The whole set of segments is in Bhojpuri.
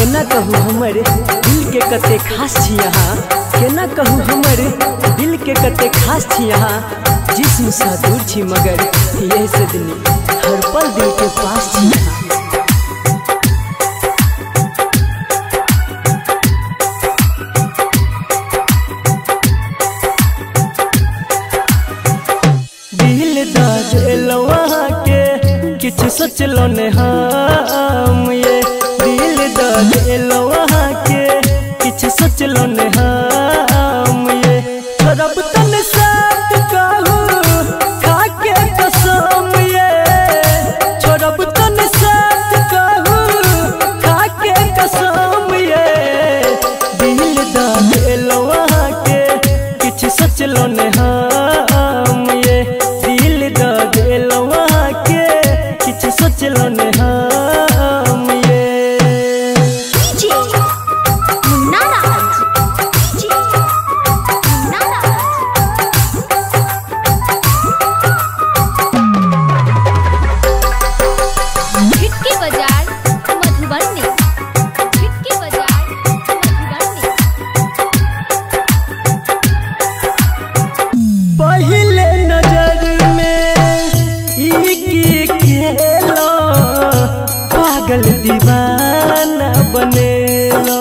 केना कहूँ हमर दिल के कते खास छी यहाँ, केना कहूँ हमर दिल के कते खास छी यहाँ। जिस्म सा दूर छी मगर ये सदनी हर पल दिल के पास छी यहाँ। दिल दादलो वहाँ के किछु सोचलो ने हम, ये दिल दादलो वहाँ के किछु सोचलो ने हम। ये रब तन साथ कहूँ खाके कसम, ये छोड़ब तन साथ कहूँ खाके कसम। ये दिल दादलो वहाँ के किछु सोचलो ने हम, ये दिल दादलो वहाँ के किछु सोचलो ने हम। ये पहले नजर में ई खेलो पागल दीवाना बनेलो,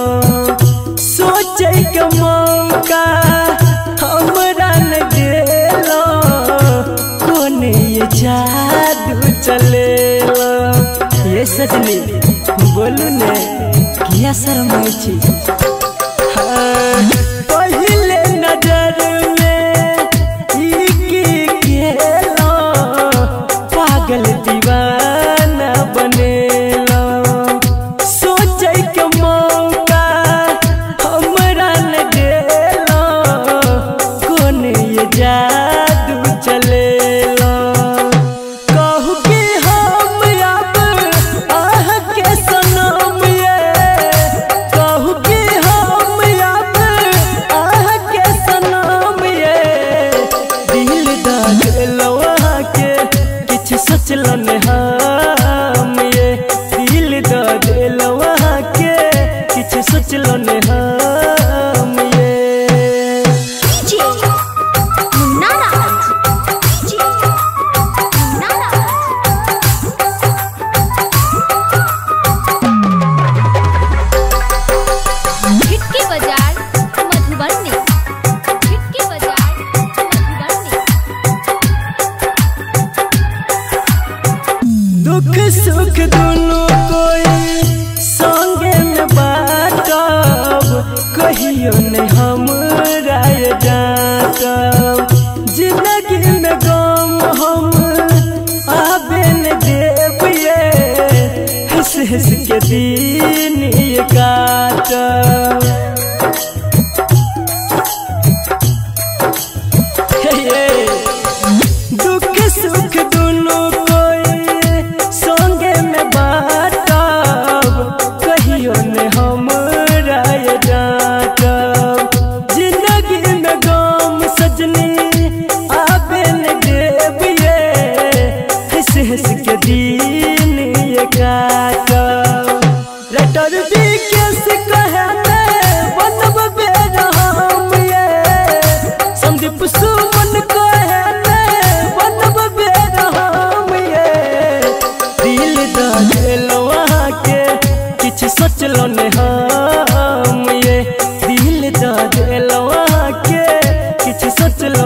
सोचे के मौका हमरा न देलो, कोने ये जादू चलेलो। ये सजनी बोलू ने किया शर्माई छी। पहले नजर पागल दीवाना बनेलो, सोचे के मौका हमरा न देलो, कोने ये जादू चलेलो। कहू कि हम अब आह के सनम, ये कहू कि हम अब आह के सनम। ये दिल दादलो वहाँ के किछु सोचलो ने हम, ये दिल दादलो वहाँ के किछु सोचलो ने हम। ये दुख सुख दोनों कोई संगे में बाटब, कहियो ने हमरा डांटब। जिंदगी में गम हम आबे न देब, ये हंस हंस के दिन ये काटब। दुख सुख दोनों संगे में बाटब, कहियो ने हमरा डांटब। जिंदगी में गम सजनी आबे न देब, ये हंस हंस के दिन ये काटब। रटर भी कैसे कहे बनब बेरहम, ये संदीप सुमन कहे बनब बेरहम। ये दिल दादलो वहाँ के किछु सोचलो ने हम, ये दिल दादलो वहाँ के किछु सोचलो